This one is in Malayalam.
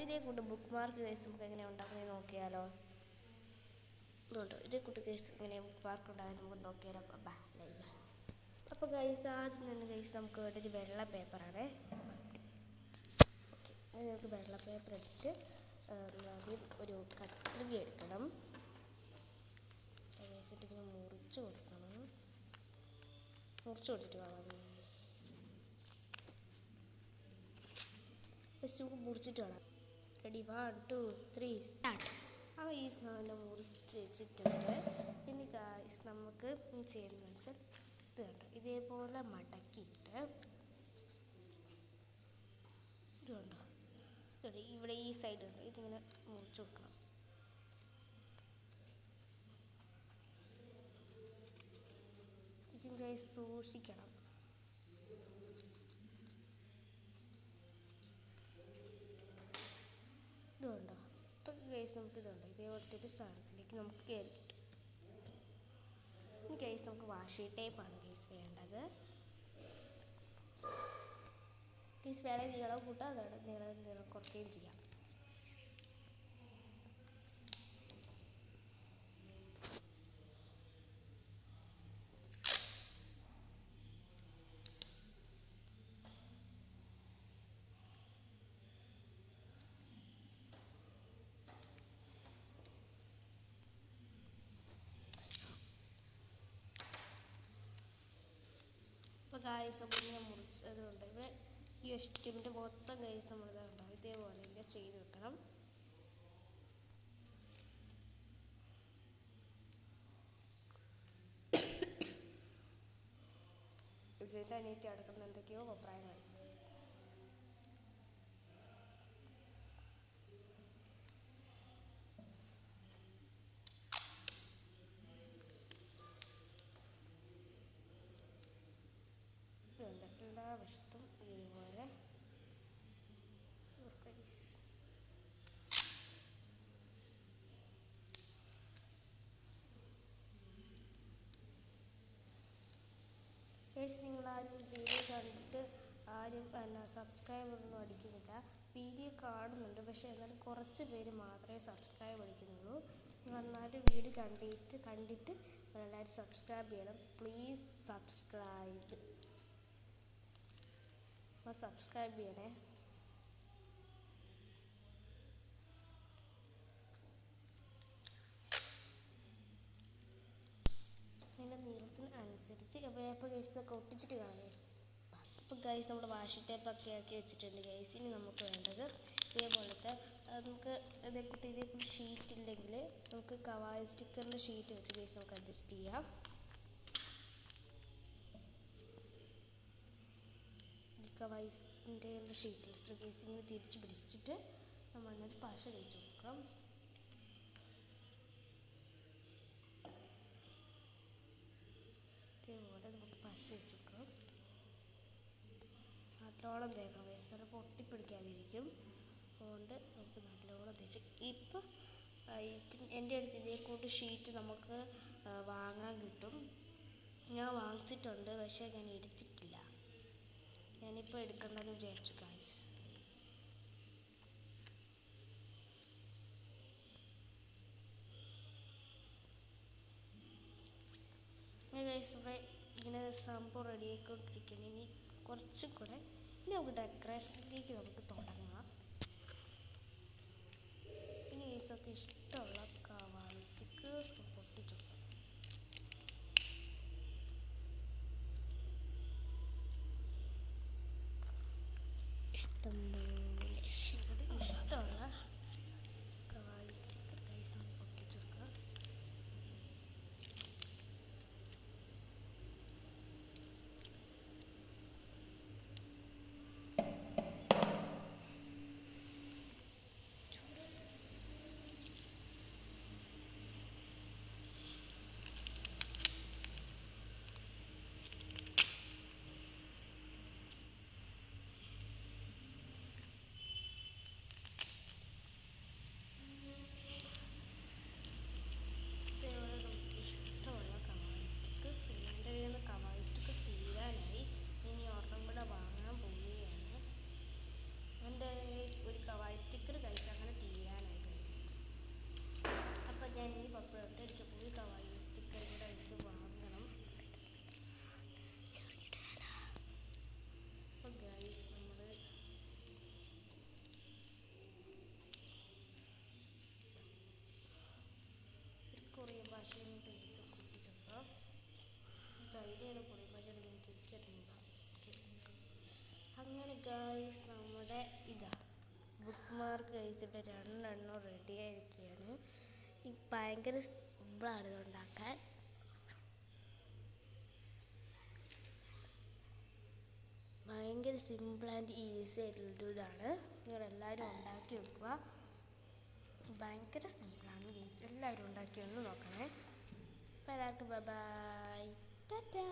ഇതേ കൂട്ട് ബുക്ക് മാർക്ക് ഗൈസ് നമുക്ക് എങ്ങനെ ഉണ്ടാക്കുന്നത് നോക്കിയാലോ. ഇതുകൊണ്ട് ഇതേ കൂട്ട് ഗൈസ് ഇങ്ങനെ ബുക്ക് മാർക്ക് ഉണ്ടാകുന്നത് നമുക്ക് നോക്കിയാലോ. അപ്പോൾ ഗൈസ് ആദ്യം തന്നെ ഗൈസ് നമുക്ക് വേണ്ട ഒരു വെള്ള പേപ്പറാണ്. ഓക്കെ, നമുക്ക് വെള്ള പേപ്പർ എടുത്തിട്ട് ആദ്യം ഒരു കത്രിക എടുക്കണം. വെച്ചിട്ട് ഇങ്ങനെ മുറിച്ച് കൊടുക്കണം. മുറിച്ച് കൊടുത്തിട്ട് വേണം നമുക്ക് മുറിച്ചിട്ട് വേണം. Ready, 1 2 3 start. അപ്പോൾ ഈ സാധനം മുറിച്ച് വെച്ചിട്ടുണ്ട്. ഇനി ഗൈസ് നമുക്ക് ചെയ്യുന്നത് വെച്ചാൽ ഇത് കണ്ടോ, ഇതേപോലെ മടക്കിയിട്ട് ഇത് കണ്ടോ, ഇവിടെ ഈ സൈഡ് ഉണ്ട്, ഇതിങ്ങനെ മുറിച്ച് കൊടുക്കണം. ഇത് ഗൈസ് സൂക്ഷിക്കണം. ഇതുണ്ടോ, ഇപ്പം ഗൈസ് നമുക്ക് ഇതുണ്ടോ, ഇതേപോലത്തെ ഒരു സാധനത്തിലേക്ക് നമുക്ക് കയറി കിട്ടും. ഇനി ഗൈസ് നമുക്ക് വാഷി ടേപ്പാണ് ഗൈസ് വേണ്ടത്. ഗൈസ് വേണമെങ്കിൽ നീളം കൂട്ടാം, അതാണ് നീളം കുറയ്ക്കുകയും ചെയ്യാം. അപ്പോൾ ഗൈസ് നമ്മളിങ്ങനെ മുറിച്ചതുകൊണ്ട് ഇവിടെ ഈ എസ്റ്റിമിൻ്റെ മൊത്തം ഗൈസ് നമ്മളിതുണ്ടാവും ഇതേപോലെ ഇങ്ങനെ ചെയ്ത് വെക്കണം. ഇതിൻ്റെ അനിയത്തി അടക്കുന്ന എന്തൊക്കെയോ അഭിപ്രായങ്ങൾ. എല്ലാ വശത്തും ഇതേപോലെ നിങ്ങളാരും വീഡിയോ കണ്ടിട്ട് ആരും സബ്സ്ക്രൈബറൊന്നും അടിക്കുന്നില്ല. വീഡിയോ കാണുന്നുണ്ട്, പക്ഷേ എന്നാലും കുറച്ച് പേര് മാത്രമേ സബ്സ്ക്രൈബ് അടിക്കുന്നുള്ളൂ. എന്നാലും വീഡിയോ കണ്ടിട്ട് എല്ലാവരും സബ്സ്ക്രൈബ് ചെയ്യണം. പ്ലീസ് സബ്സ്ക്രൈബ് ചെയ്യണേ. അതിൻ്റെ നീളത്തിന് അനുസരിച്ച് പേപ്പർ ഗൈസിനൊക്കെ ഒട്ടിച്ചിട്ട് കാണാം ഗൈസ്. അപ്പോൾ ഗൈസ് നമ്മുടെ വാഷി ടേപ്പൊക്കെ ആക്കി വെച്ചിട്ടുണ്ട് ഗൈസ്. ഇനി നമുക്ക് വേണ്ടത് ഇതേപോലത്തെ നമുക്ക് ഇതേക്കൂട്ട് ഷീറ്റ് ഇല്ലെങ്കിൽ നമുക്ക് കവായ സ്റ്റിക്കറിൻ്റെ ഷീറ്റ് വെച്ച് ഗൈസ് നമുക്ക് അഡ്ജസ്റ്റ് ചെയ്യാം. കവായിൻ്റെ ഷീറ്റ് ഗൈസ് ഇങ്ങനെ തിരിച്ച് പിടിച്ചിട്ട് നമ്മൾ അതിനകത്ത് പശ തേച്ച് കൊടുക്കണം. ഇതേപോലെ നമുക്ക് പശ വെച്ച് കൊടുക്കണം. നല്ലോണം തേക്കണം ഗൈസ്, ചിലപ്പോൾ ഒട്ടിപ്പിടിക്കാതിരിക്കും. അതുകൊണ്ട് നമുക്ക് നല്ലോണം തേച്ച് ഇപ്പം എൻ്റെ അടുത്ത് ഇതേക്കൂട്ട് ഷീറ്റ് നമുക്ക് വാങ്ങാൻ കിട്ടും. ഞാൻ വാങ്ങിച്ചിട്ടുണ്ട്, പക്ഷേ ഞാൻ എടുത്തിട്ടില്ല. ഞാനിപ്പോൾ എടുക്കണ്ടെന്ന് വിചാരിച്ചു ഗൈസ്. ഗൈസ് ഇവിടെ ഇങ്ങനെ സംഭവം റെഡിയായിക്കൊണ്ടിരിക്കണം. ഇനി കുറച്ചും കൂടെ ഇനി നമുക്ക് ഡെക്കറേഷനിലേക്ക് നമുക്ക് തുടങ്ങാം. ഇനി ഗൈസൊക്കെ ഇഷ്ടമുള്ള കവായ സ്റ്റിക്കേഴ്സ് പൊട്ടിച്ചു ഇഷ്ടംപോലെ ഇഷ്ടമുള്ള കവായ സ്റ്റിക്കർ ഗൈസ് പൊട്ടിച്ചെടുക്കുക. നമ്മുടെ ഇതാ ബുക്ക് മാർക്ക് കഴിച്ചിട്ട് 2 എണ്ണം റെഡി ആയിരിക്കുകയാണ്. ഈ ഭയങ്കര സിമ്പിളാണ് ഇത് ഉണ്ടാക്കാൻ. ഭയങ്കര സിമ്പിൾ ആൻഡ് ഈസി ആയിട്ടുള്ളൊരു ഇതാണ്. നിങ്ങളെല്ലാവരും ഉണ്ടാക്കി വെക്കുക. ഭയങ്കര സിമ്പിളാണ് ഗൈസ്. എല്ലാവരും ഉണ്ടാക്കി ഒന്ന് നോക്കണേ. അപ്പോൾ എല്ലാവർക്കും ബൈ ബൈ, ടാറ്റാ.